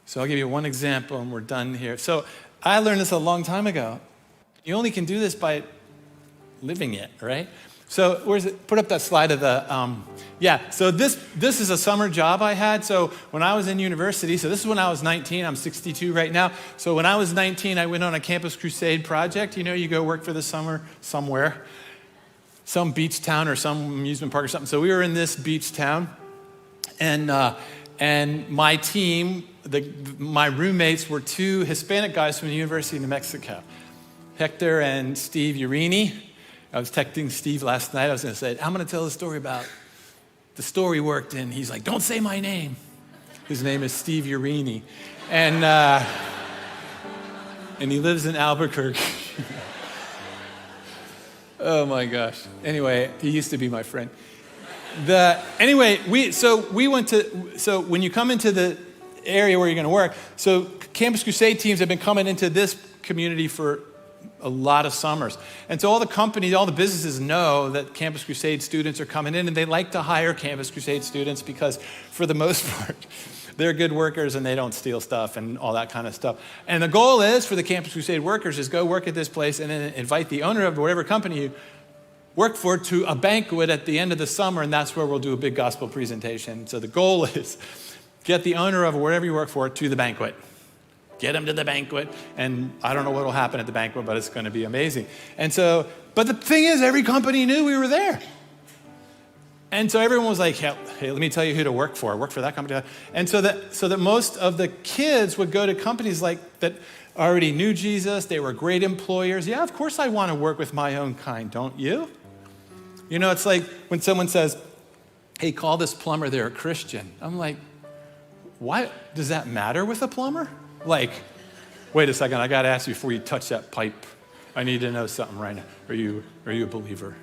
So I'll give you one example and we're done here. So I learned this a long time ago. You only can do this by living it, right? So where's it? Put up that slide of the, so this is a summer job I had. So when I was in university, so this is when I was 19, I'm 62 right now. So when I was 19, I went on a campus crusade project. You know, you go work for the summer somewhere, some beach town or some amusement park or something. So we were in this beach town and my team, my roommates were two Hispanic guys from the University of New Mexico, Hector and Steve Urini. I was texting Steve last night. I was going to say, I'm going to tell the story about the store he worked in. He's like, don't say my name. His name is Steve Urini. And he lives in Albuquerque. Oh my gosh. Anyway, he used to be my friend. So when you come into the area where you're going to work, so Campus Crusade teams have been coming into this community for a lot of summers. And so all the companies, all the businesses know that Campus Crusade students are coming in, and they like to hire Campus Crusade students because for the most part, they're good workers and they don't steal stuff and all that kind of stuff. And the goal is for the Campus Crusade workers is go work at this place and then invite the owner of whatever company you work for to a banquet at the end of the summer, and that's where we'll do a big gospel presentation. So the goal is get the owner of whatever you work for to the banquet. Get him to the banquet, and I don't know what will happen at the banquet, but it's going to be amazing. And so, but the thing is, every company knew we were there. And so everyone was like, hey, let me tell you who to work for. Work for that company. And so that most of the kids would go to companies like that already knew Jesus. They were great employers. Yeah, of course I want to work with my own kind, don't you? You know, it's like when someone says, hey, call this plumber, they're a Christian. I'm like, why does that matter with a plumber? Like, wait a second, I got to ask you before you touch that pipe. I need to know something right now. Are you a believer?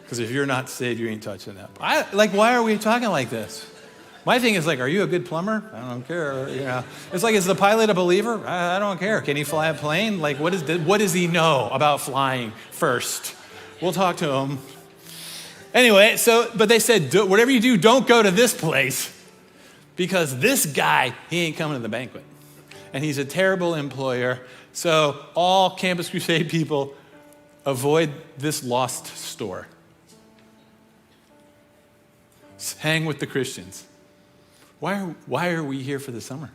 Because if you're not saved, you ain't touching that. Why are we talking like this? My thing is like, are you a good plumber? I don't care. You know, it's like, is the pilot a believer? I don't care. Can he fly a plane? Like, what does he know about flying first? We'll talk to him. Anyway, but they said, whatever you do, don't go to this place because this guy, he ain't coming to the banquet. And he's a terrible employer. So all Campus Crusade people avoid this lost store. Hang with the Christians. Why are we here for the summer?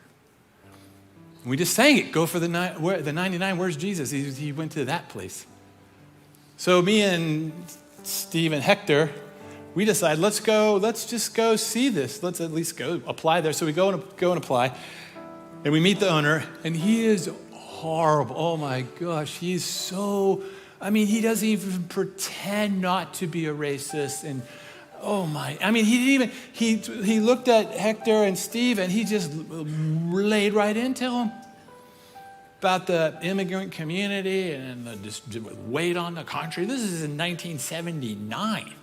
We just sang it. Go for the 99. Where's Jesus? He went to that place. So me and Steve and Hector, we decided, let's just go see this. Let's at least go apply there. So we go and apply. And we meet the owner, and he is horrible. Oh my gosh, he doesn't even pretend not to be a racist. And he looked at Hector and Steve, and he just laid right into him about the immigrant community and the weight on the country. This is in 1979.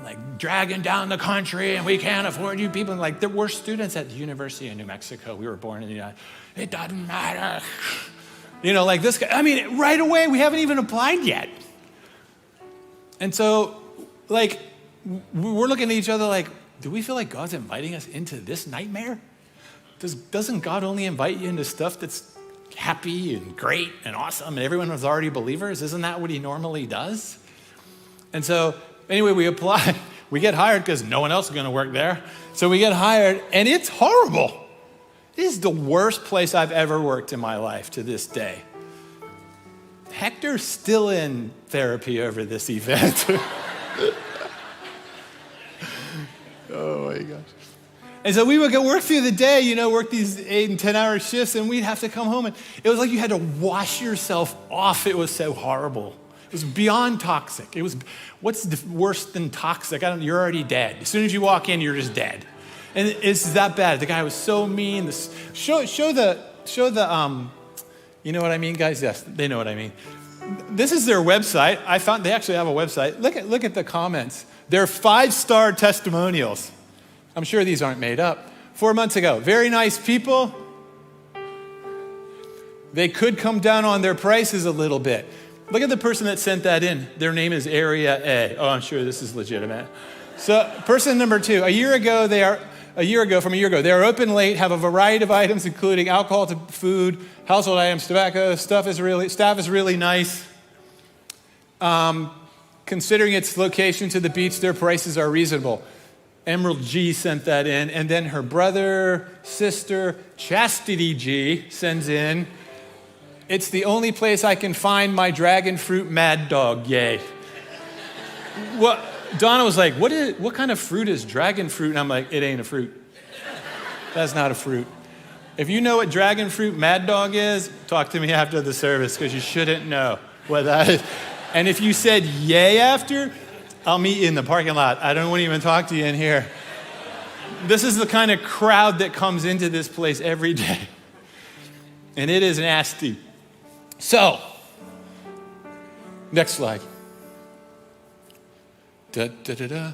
Like dragging down the country, and we can't afford you people. Like there were students at the University of New Mexico. We were born in the United States. It doesn't matter. You know, like this guy. Right away, we haven't even applied yet. And so, like, we're looking at each other like, do we feel like God's inviting us into this nightmare? Doesn't God only invite you into stuff that's happy and great and awesome and everyone was already believers? Isn't that what he normally does? And so, anyway, we apply. We get hired because no one else is going to work there. So we get hired, and it's horrible. It is the worst place I've ever worked in my life to this day. Hector's still in therapy over this event. Oh my gosh. And so we would go work through the day, work these 8 and 10 hour shifts, and we'd have to come home, and it was like you had to wash yourself off. It was so horrible. It was beyond toxic. What's worse than toxic? You're already dead. As soon as you walk in, you're just dead. And it's that bad. The guy was so mean. Show the, you know what I mean, guys? Yes, they know what I mean. This is their website. I found they actually have a website. Look at the comments. They're 5-star testimonials. I'm sure these aren't made up. 4 months ago, very nice people. They could come down on their prices a little bit. Look at the person that sent that in. Their name is Area A. Oh, I'm sure this is legitimate. So person number 2, a year ago, a year ago. They are open late, have a variety of items, including alcohol to food, household items, tobacco. Staff is really nice. Considering its location to the beach, their prices are reasonable. Emerald G sent that in. And then her brother, sister, Chastity G sends in, it's the only place I can find my dragon fruit mad dog, yay. What? Donna was like, what kind of fruit is dragon fruit? And I'm like, it ain't a fruit. That's not a fruit. If you know what dragon fruit mad dog is, talk to me after the service, because you shouldn't know what that is. And if you said yay after, I'll meet you in the parking lot. I don't want to even talk to you in here. This is the kind of crowd that comes into this place every day. And it is nasty. So, next slide. Da, da, da, da.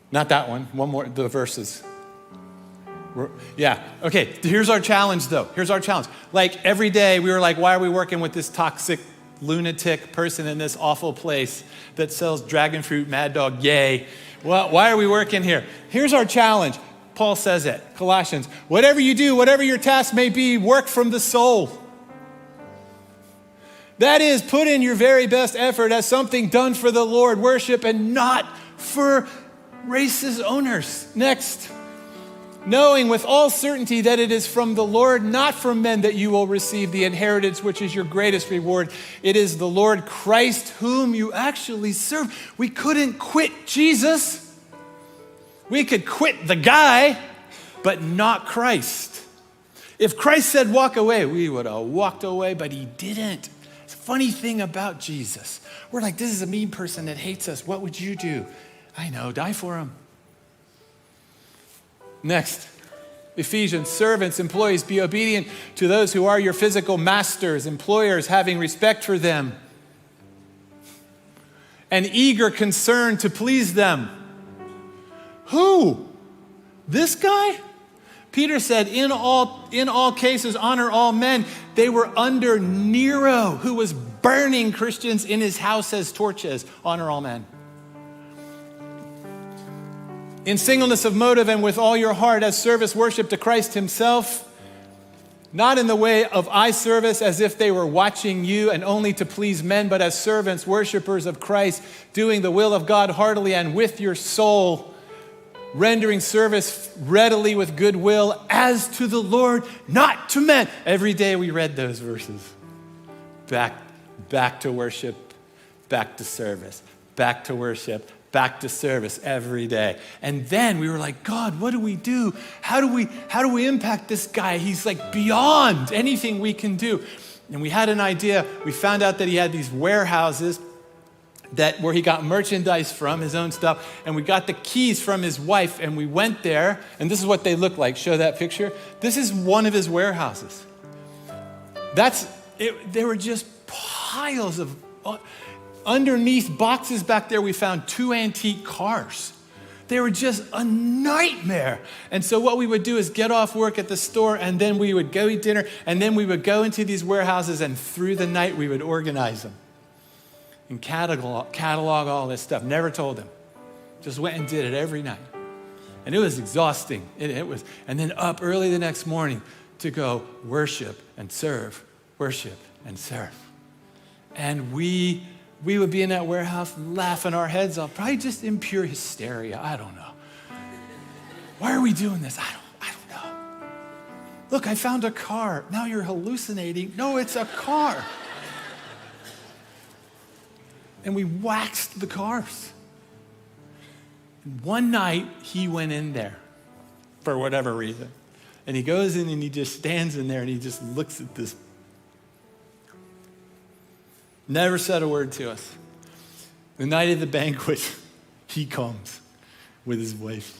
Not that one. One more, the verses. Yeah, okay, here's our challenge though. Like every day we were like, why are we working with this toxic, lunatic person in this awful place that sells dragon fruit, mad dog, yay. Well, why are we working here? Here's our challenge. Paul says it, Colossians. Whatever you do, whatever your task may be, work from the soul. That is, put in your very best effort as something done for the Lord, worship, and not for racist owners. Next. Knowing with all certainty that it is from the Lord, not from men, that you will receive the inheritance, which is your greatest reward. It is the Lord Christ whom you actually serve. We couldn't quit Jesus. We could quit the guy, but not Christ. If Christ said walk away, we would have walked away, but he didn't. It's a funny thing about Jesus. We're like, this is a mean person that hates us. What would you do? I know, die for him. Next, Ephesians, servants, employees, be obedient to those who are your physical masters, employers, having respect for them, an eager concern to please them. Who? This guy? Peter said, in all cases, honor all men. They were under Nero, who was burning Christians in his house as torches. Honor all men. In singleness of motive and with all your heart as service worship to Christ himself, not in the way of eye service as if they were watching you and only to please men, but as servants, worshipers of Christ, doing the will of God heartily and with your soul, rendering service readily with good will as to the Lord, not to men. Every day we read those verses. Back to worship, back to service, back to worship, back to service every day. And then we were like, God, what do we do? How do we impact this guy? He's like beyond anything we can do. And we had an idea. We found out that he had these warehouses where he got merchandise from, his own stuff, and we got the keys from his wife, and we went there, and this is what they look like. Show that picture. This is one of his warehouses. They were just piles of underneath boxes back there, we found 2 antique cars. They were just a nightmare. And so what we would do is get off work at the store, and then we would go eat dinner, and then we would go into these warehouses, and through the night we would organize them and catalog all this stuff. Never told them. Just went and did it every night. And it was exhausting. It was. And then up early the next morning to go worship and serve, worship and serve. And we would be in that warehouse laughing our heads off, probably just in pure hysteria. I don't know. Why are we doing this? I don't know. Look, I found a car. Now you're hallucinating. No, it's a car. And we waxed the cars. And one night, he went in there for whatever reason. And he goes in and he just stands in there and he just looks at this. Never said a word to us. The night of the banquet, he comes with his wife.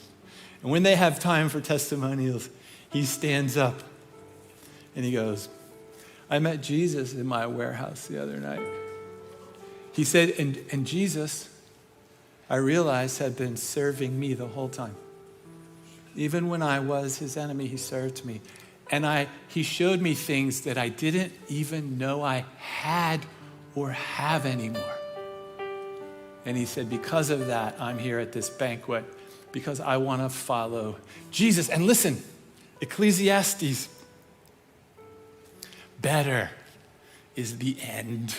And when they have time for testimonials, he stands up and he goes, I met Jesus in my warehouse the other night. He said, and Jesus, I realized, had been serving me the whole time. Even when I was his enemy, he served me. And he showed me things that I didn't even know I had or have anymore. And he said, because of that, I'm here at this banquet because I want to follow Jesus. And listen, Ecclesiastes, better is the end